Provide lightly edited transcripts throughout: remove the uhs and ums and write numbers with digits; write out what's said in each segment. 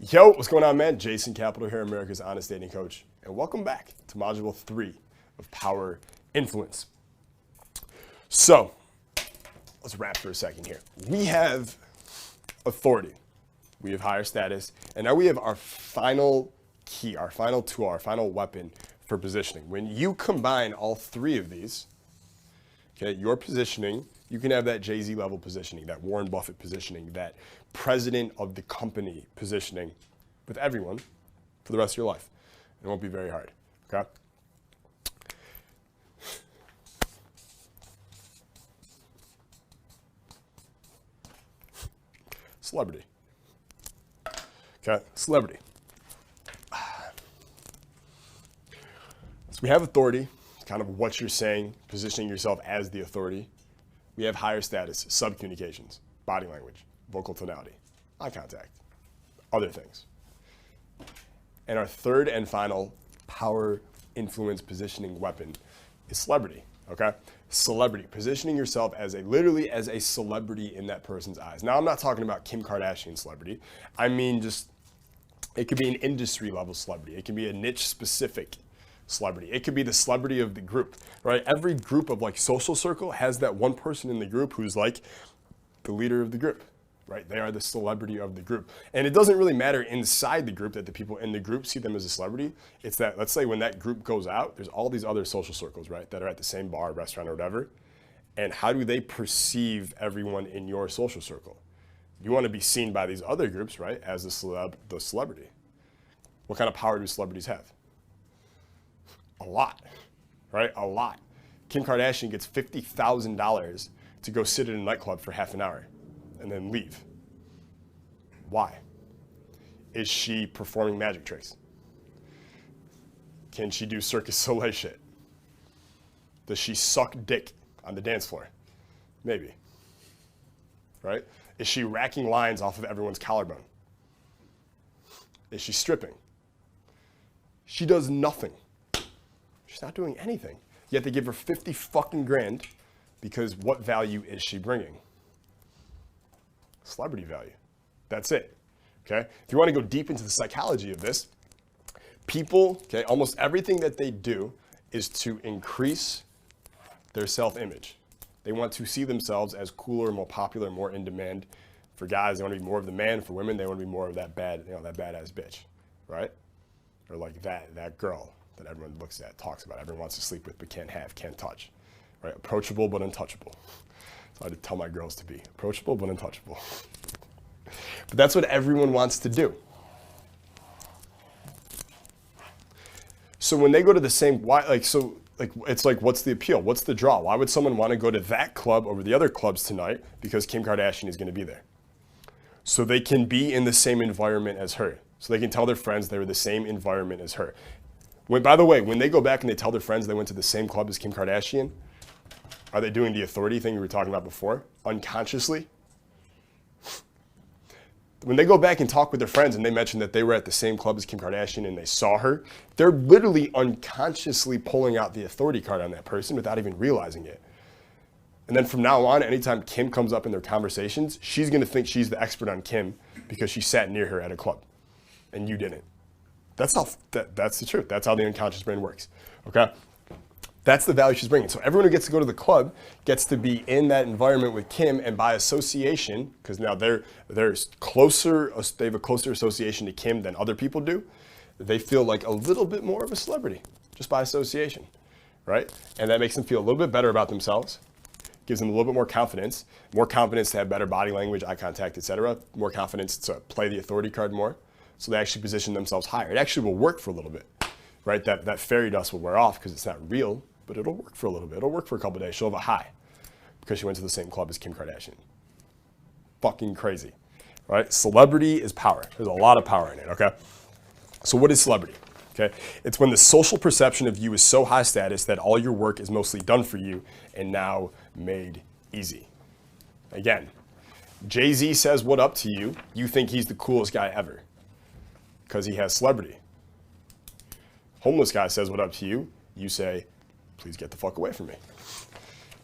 Yo, what's going on, man? Jason Capital here, America's Honest Dating Coach, and welcome back to Module 3 of Power Influence. So, let's wrap for a second here. We have authority, we have higher status, and now we have our final key, our final tool, our final weapon for positioning. When you combine all three of these, okay, your positioning, you can have that Jay-Z level positioning, that Warren Buffett positioning, that president of the company positioning with everyone for the rest of your life. It won't be very hard, okay? Celebrity. Okay, celebrity. So we have authority, kind of what you're saying, positioning yourself as the authority. We have higher status, subcommunications, body language, vocal tonality, eye contact, other things. And our third and final power influence positioning weapon is celebrity, okay? Celebrity, positioning yourself as literally as a celebrity in that person's eyes. Now, I'm not talking about Kim Kardashian celebrity. I mean, it could be an industry level celebrity. It can be a niche specific celebrity. It could be the celebrity of the group, right? Every group of social circle has that one person in the group who's like the leader of the group, right? They are the celebrity of the group. And it doesn't really matter inside the group that the people in the group see them as a celebrity. It's that, let's say when that group goes out, there's all these other social circles, right? That are at the same bar, restaurant, or whatever. And how do they perceive everyone in your social circle? You want to be seen by these other groups, right? As the celebrity. What kind of power do celebrities have? A lot, right? A lot. Kim Kardashian gets $50,000 to go sit in a nightclub for half an hour and then leave. Why? Is she performing magic tricks? Can she do Cirque du Soleil shit? Does she suck dick on the dance floor? Maybe. Right? Is she racking lines off of everyone's collarbone? Is she stripping? She does nothing. She's not doing anything. Yet they give her 50 fucking grand because what value is she bringing? Celebrity value. That's it. Okay? If you want to go deep into the psychology of this, people, okay, almost everything that they do is to increase their self-image. They want to see themselves as cooler, more popular, more in demand. For guys, they want to be more of the man. For women, they want to be more of that that badass bitch, right? Or like that girl that everyone looks at, talks about, everyone wants to sleep with but can't have, can't touch, right? Approachable but untouchable. So I had to tell my girls to be approachable but untouchable. But that's what everyone wants to do. So when they go to the same, it's like, what's the appeal? What's the draw? Why would someone want to go to that club over the other clubs tonight? Because Kim Kardashian is going to be there. So they can be in the same environment as her. So they can tell their friends they're in the same environment as her. By the way, when they go back and they tell their friends they went to the same club as Kim Kardashian, are they doing the authority thing we were talking about before? Unconsciously? When they go back and talk with their friends and they mention that they were at the same club as Kim Kardashian and they saw her, they're literally unconsciously pulling out the authority card on that person without even realizing it. And then from now on, anytime Kim comes up in their conversations, she's going to think she's the expert on Kim because she sat near her at a club and you didn't. That's the truth. That's how the unconscious brain works, okay? That's the value she's bringing. So everyone who gets to go to the club gets to be in that environment with Kim, and by association, because now they're closer, they have a closer association to Kim than other people do, they feel like a little bit more of a celebrity, just by association, right? And that makes them feel a little bit better about themselves, gives them a little bit more confidence to have better body language, eye contact, etc., more confidence to play the authority card more. So they actually position themselves higher. It actually will work for a little bit, right? That fairy dust will wear off because it's not real, but it'll work for a little bit. It'll work for a couple of days. She'll have a high because she went to the same club as Kim Kardashian. Fucking crazy, right? Celebrity is power. There's a lot of power in it, okay? So what is celebrity? Okay, it's when the social perception of you is so high status that all your work is mostly done for you and now made easy. Again, Jay-Z says what up to you, you think he's the coolest guy ever because he has celebrity. Homeless guy says what up to you, you say, please get the fuck away from me.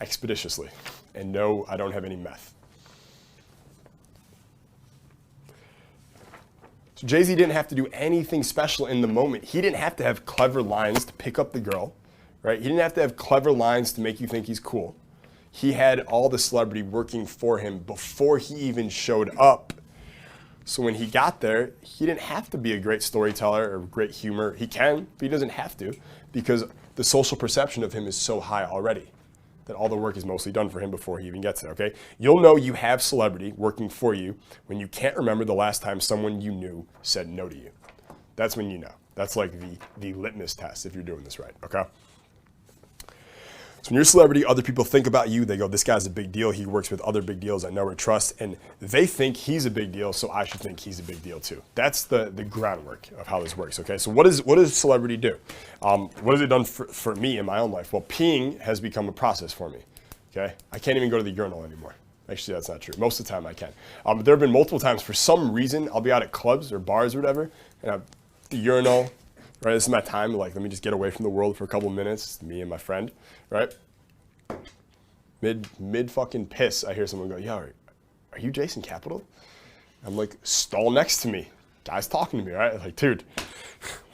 Expeditiously. And no, I don't have any meth. So Jay-Z didn't have to do anything special in the moment. He didn't have to have clever lines to pick up the girl, right? He didn't have to have clever lines to make you think he's cool. He had all the celebrity working for him before he even showed up. So when he got there, he didn't have to be a great storyteller or great humor. He can, but he doesn't have to, because the social perception of him is so high already that all the work is mostly done for him before he even gets there, okay? You'll know you have celebrity working for you when you can't remember the last time someone you knew said no to you. That's when you know. That's like the litmus test if you're doing this right, okay? So when you're a celebrity, other people think about you. They go, this guy's a big deal. He works with other big deals I know or trust. And they think he's a big deal, so I should think he's a big deal too. That's the groundwork of how this works, okay? So what does celebrity do? What has it done for me in my own life? Well, peeing has become a process for me, okay? I can't even go to the urinal anymore. Actually, that's not true. Most of the time I can. But there have been multiple times, for some reason, I'll be out at clubs or bars or whatever, and I'm at the urinal, right? This is my time to, like, let me just get away from the world for a couple of minutes, me and my friend, right? Mid fucking piss, I hear someone go, yo, are you Jason Capital? I'm like, stall next to me. Guy's talking to me, right? Like, dude,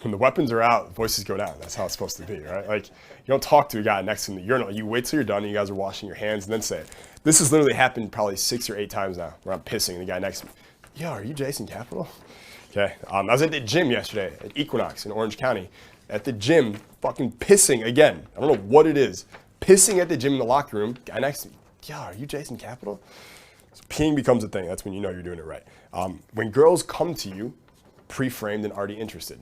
when the weapons are out, voices go down. That's how it's supposed to be, right? Like, you don't talk to a guy next to you in the urinal. You wait till you're done and you guys are washing your hands and then say it. This has literally happened probably 6 or 8 times now where I'm pissing and the guy next to me, yo, are you Jason Capital? Okay, I was at the gym yesterday at Equinox in Orange County. At the gym, fucking pissing again. I don't know what it is. Pissing at the gym in the locker room, guy next to me, yo, are you Jason Capital? So peeing becomes a thing. That's when you know you're doing it right. When girls come to you, pre-framed and already interested.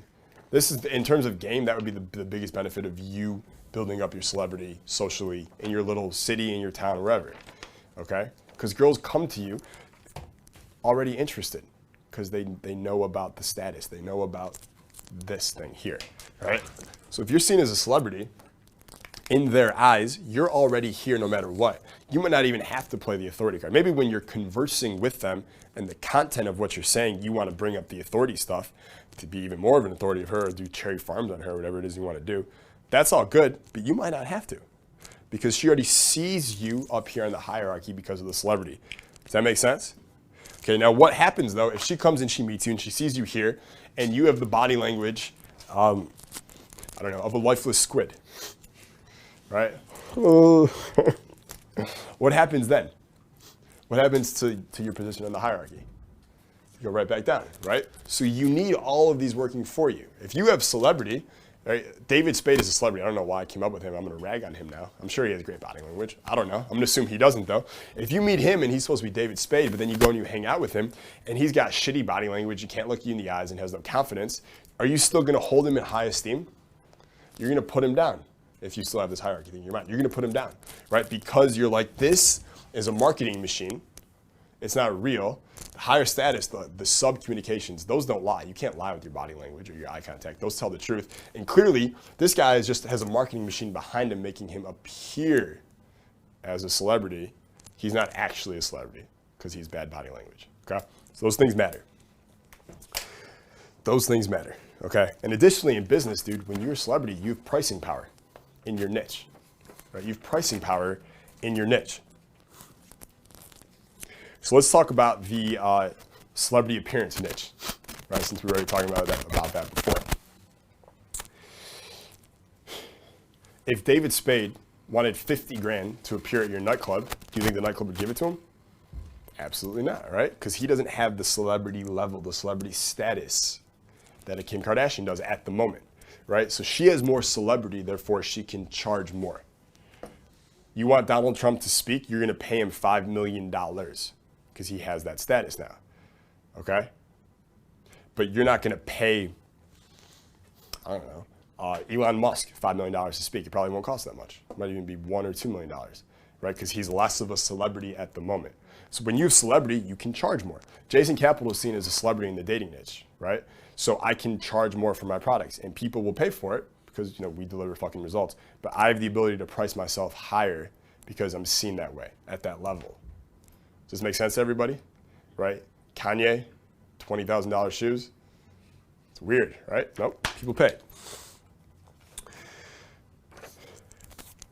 This is, in terms of game, that would be the biggest benefit of you building up your celebrity socially in your little city, in your town, wherever, okay? Because girls come to you already interested because they know about the status. They know about this thing here, right? So if you're seen as a celebrity, in their eyes, you're already here no matter what. You might not even have to play the authority card. Maybe when you're conversing with them and the content of what you're saying, you want to bring up the authority stuff to be even more of an authority of her or do cherry farms on her, whatever it is you want to do. That's all good, but you might not have to because she already sees you up here in the hierarchy because of the celebrity. Does that make sense? Okay, now what happens though if she comes and she meets you and she sees you here and you have the body language, I don't know, of a lifeless squid? Right? What happens then? What happens to your position in the hierarchy? You go right back down, right? So you need all of these working for you. If you have celebrity, right? David Spade is a celebrity. I don't know why I came up with him. I'm going to rag on him now. I'm sure he has great body language. I don't know. I'm going to assume he doesn't, though. If you meet him and he's supposed to be David Spade, but then you go and you hang out with him and he's got shitty body language, you can't look you in the eyes and has no confidence, are you still going to hold him in high esteem? You're going to put him down. If you still have this hierarchy thing in your mind, you're going to put him down, right? Because you're like, this is a marketing machine. It's not real. The higher status, the sub-communications, those don't lie. You can't lie with your body language or your eye contact. Those tell the truth. And clearly, this guy has a marketing machine behind him making him appear as a celebrity. He's not actually a celebrity because he's bad body language, okay? So those things matter. Those things matter, okay? And additionally, in business, dude, when you're a celebrity, you have pricing power in your niche, right? You have pricing power in your niche. So let's talk about the celebrity appearance niche, right? Since we were already talking about that before. If David Spade wanted 50 grand to appear at your nightclub, do you think the nightclub would give it to him? Absolutely not, right? Because he doesn't have the celebrity level, the celebrity status that a Kim Kardashian does at the moment. Right? So she has more celebrity, therefore she can charge more. You want Donald Trump to speak, you're going to pay him $5 million because he has that status now. Okay? But you're not going to pay, I don't know, Elon Musk $5 million to speak. It probably won't cost that much. It might even be $1 or $2 million, right? Because he's less of a celebrity at the moment. So when you have celebrity, you can charge more. Jason Capital is seen as a celebrity in the dating niche, right? So I can charge more for my products and people will pay for it because, you know, we deliver fucking results. But I have the ability to price myself higher because I'm seen that way at that level. Does this make sense to everybody? Right? Kanye, $20,000 shoes. It's weird, right? Nope, people pay.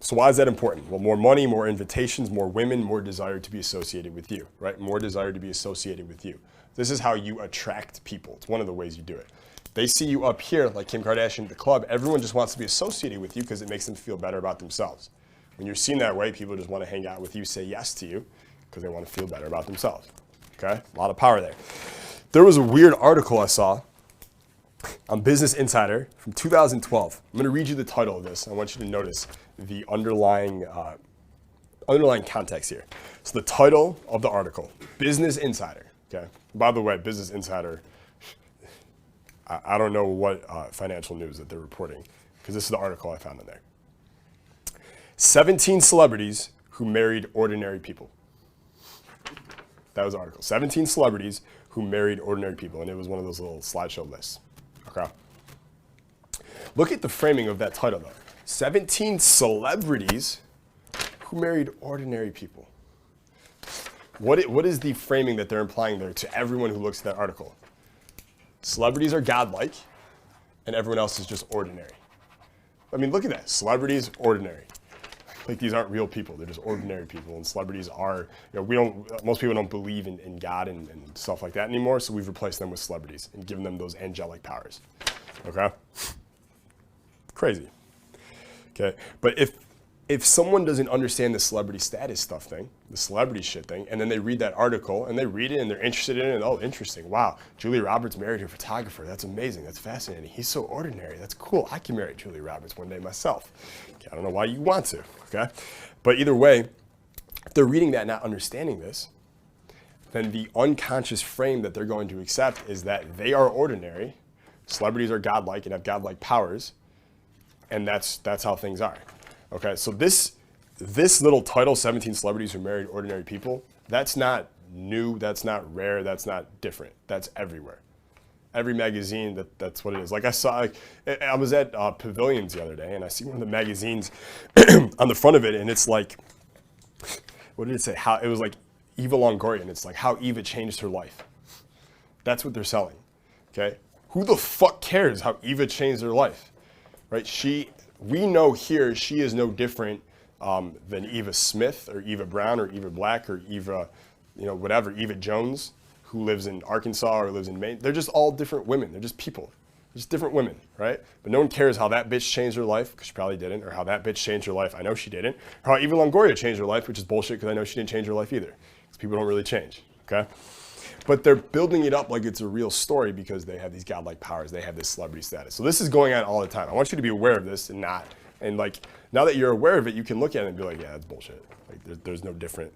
So why is that important? Well, more money, more invitations, more women, more desire to be associated with you, right? More desire to be associated with you. This is how you attract people. It's one of the ways you do it. They see you up here, like Kim Kardashian at the club, everyone just wants to be associated with you because it makes them feel better about themselves. When you're seen that way, people just want to hang out with you, say yes to you, because they want to feel better about themselves. Okay? A lot of power there. There was a weird article I saw on Business Insider from 2012. I'm going to read you the title of this. I want you to notice the underlying context here. So the title of the article, Business Insider. Okay. By the way, Business Insider, I don't know what financial news that they're reporting, because this is the article I found in there. 17 celebrities who married ordinary people. That was the article. 17 celebrities who married ordinary people, and it was one of those little slideshow lists. Okay. Look at the framing of that title, though. 17 celebrities who married ordinary people. What is the framing that they're implying there to everyone who looks at that article? Celebrities are godlike, and everyone else is just ordinary. I mean, look at that. Celebrities, ordinary. Like, these aren't real people. They're just ordinary people. And celebrities are, most people don't believe in God and stuff like that anymore, so we've replaced them with celebrities and given them those angelic powers. Okay? Crazy. Okay? But if someone doesn't understand the celebrity status stuff thing, the celebrity shit thing, and then they read that article and they read it and they're interested in it, and oh, interesting, wow, Julia Roberts married her photographer. That's amazing. That's fascinating. He's so ordinary. That's cool. I can marry Julia Roberts one day myself. Okay, I don't know why you want to, okay? But either way, if they're reading that and not understanding this, then the unconscious frame that they're going to accept is that they are ordinary, celebrities are godlike and have godlike powers, and that's how things are. Okay, so this little title, 17 celebrities who married ordinary people, that's not new, that's not rare, that's not different. That's everywhere. Every magazine, that's what it is. Like I was at Pavilions the other day, and I see one of the magazines on the front of it, and it's like, what did it say? It was like Eva Longoria, and it's like how Eva changed her life. That's what they're selling, okay? Who the fuck cares how Eva changed her life, right? We know here she is no different than Eva Smith or Eva Brown or Eva Black or Eva, whatever, Eva Jones, who lives in Arkansas or lives in Maine. They're just all different women. They're just people. They're just different women, right? But no one cares how that bitch changed her life, because she probably didn't, or how that bitch changed her life. I know she didn't. Or how Eva Longoria changed her life, which is bullshit, because I know she didn't change her life either. Because people don't really change, okay? But they're building it up like it's a real story because they have these godlike powers. They have this celebrity status. So this is going on all the time. I want you to be aware of this and not. And like, now that you're aware of it, you can look at it and be like, yeah, that's bullshit. Like, there's no different.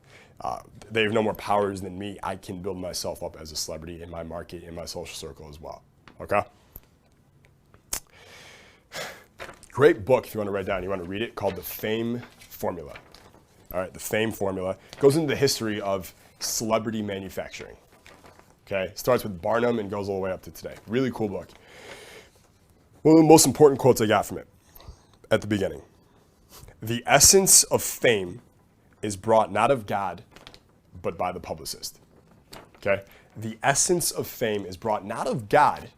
They have no more powers than me. I can build myself up as a celebrity in my market, in my social circle as well. Okay? Great book if you want to write down. You want to read it, called The Fame Formula. All right, The Fame Formula. Goes into the history of celebrity manufacturing. Okay? Starts with Barnum and goes all the way up to today. Really cool book. One of the most important quotes I got from it at the beginning. The essence of fame is brought not of God, but by the publicist. Okay? The essence of fame is brought not of God,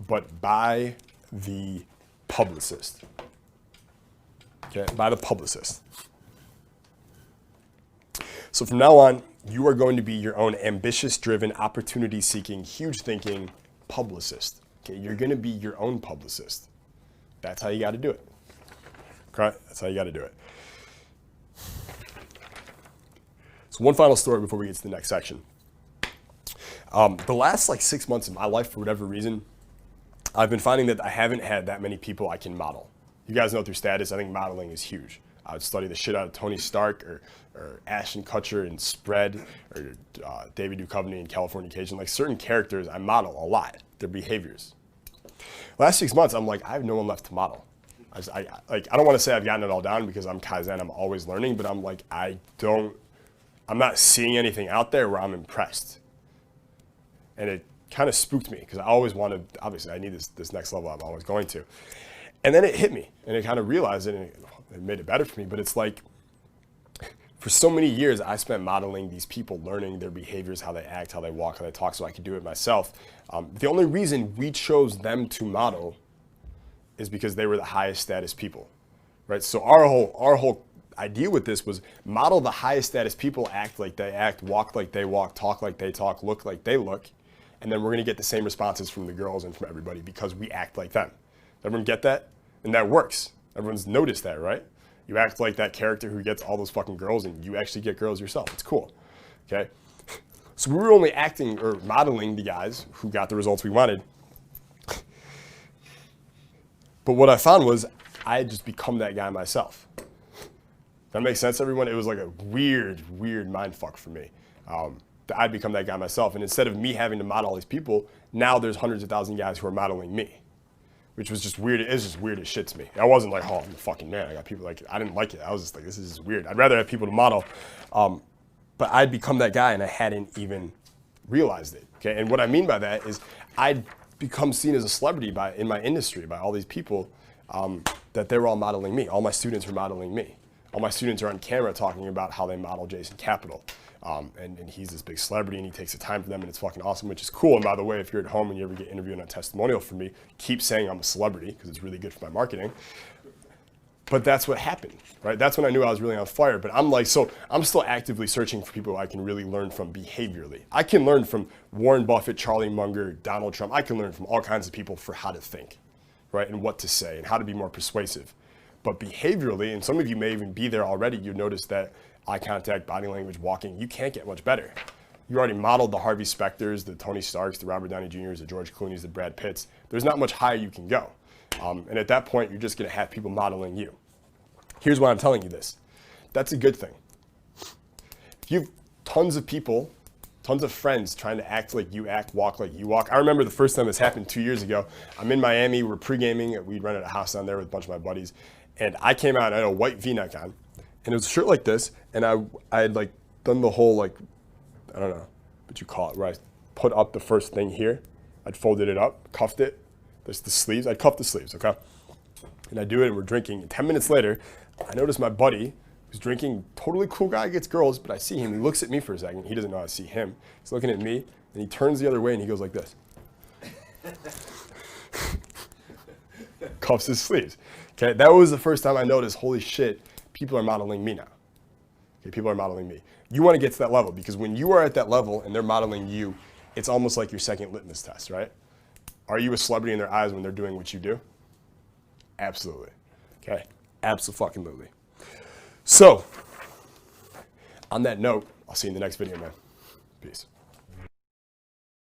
but by the publicist. Okay? By the publicist. So from now on, you are going to be your own ambitious, driven, opportunity-seeking, huge-thinking publicist. Okay? You're going to be your own publicist. That's how you got to do it. Okay? That's how you got to do it. So one final story before we get to the next section. The last 6 months of my life, for whatever reason, I've been finding that I haven't had that many people I can model. You guys know through Status, I think modeling is huge. I would study the shit out of Tony Stark or Ashton Kutcher in Spread or David Duchovny in Californication. Like certain characters, I model a lot, their behaviors. Last 6 months, I'm like, I have no one left to model. I don't want to say I've gotten it all down because I'm Kaizen, I'm always learning, but I'm like, I'm not seeing anything out there where I'm impressed. And it kind of spooked me because I always wanted, obviously I need this next level, I'm always going to. And then it hit me and it kind of realized it and it made it better for me. But it's like, for so many years, I spent modeling these people, learning their behaviors, how they act, how they walk, how they talk, so I could do it myself. The only reason we chose them to model is because they were the highest status people, right? So our whole idea with this was model the highest status people, act like they act, walk like they walk, talk like they talk, look like they look, and then we're gonna get the same responses from the girls and from everybody because we act like them. Everyone get that? And that works. Everyone's noticed that, right? You act like that character who gets all those fucking girls and you actually get girls yourself. It's cool, okay? So we were only acting or modeling the guys who got the results we wanted. But what I found was I had just become that guy myself. That makes sense, everyone? It was like a weird mind fuck for me. That I'd become that guy myself. And instead of me having to model all these people, now there's hundreds of thousands of guys who are modeling me, which was just weird. It was just weird as shit to me. I wasn't like, oh, I'm the fucking man. I got people like, I didn't like it. I was just like, this is just weird. I'd rather have people to model. But I'd become that guy and I hadn't even realized it. Okay, and what I mean by that is I'd become seen as a celebrity in my industry by all these people that they were all modeling me. All my students were modeling me. All my students are on camera talking about how they model Jason Capital. And he's this big celebrity and he takes the time for them and it's fucking awesome, which is cool. And by the way, if you're at home and you ever get interviewed on a testimonial from me, keep saying I'm a celebrity because it's really good for my marketing. But that's what happened, right? That's when I knew I was really on fire. But I'm like, so I'm still actively searching for people I can really learn from behaviorally. I can learn from Warren Buffett, Charlie Munger, Donald Trump. I can learn from all kinds of people for how to think, right? And what to say and how to be more persuasive. But behaviorally, and some of you may even be there already, you notice that eye contact, body language, walking, you can't get much better. You already modeled the Harvey Specters, the Tony Starks, the Robert Downey Jr.'s, the George Clooney's, the Brad Pitts. There's not much higher you can go. And at that point, you're just gonna have people modeling you. Here's why I'm telling you this. That's a good thing. If you have tons of people, tons of friends trying to act like you act, walk like you walk. I remember the first time this happened 2 years ago. I'm in Miami, we're pre-gaming, we rented a house down there with a bunch of my buddies. And I came out, I had a white V-neck on, and it was a shirt like this, and I had like done the whole like, I don't know what you call it, where I put up the first thing here. I'd folded it up, cuffed it. There's the sleeves, I'd cuff the sleeves, okay? And I do it and we're drinking, and 10 minutes later, I notice my buddy who's drinking, totally cool guy, gets girls, but I see him, he looks at me for a second, he doesn't know I see him. He's looking at me, and he turns the other way and he goes like this. Cuffs his sleeves. Okay, that was the first time I noticed, holy shit, people are modeling me now. Okay, people are modeling me. You want to get to that level because when you are at that level and they're modeling you, it's almost like your second litmus test, right? Are you a celebrity in their eyes when they're doing what you do? Absolutely. Okay, abso-fucking-lutely. So, on that note, I'll see you in the next video, man. Peace.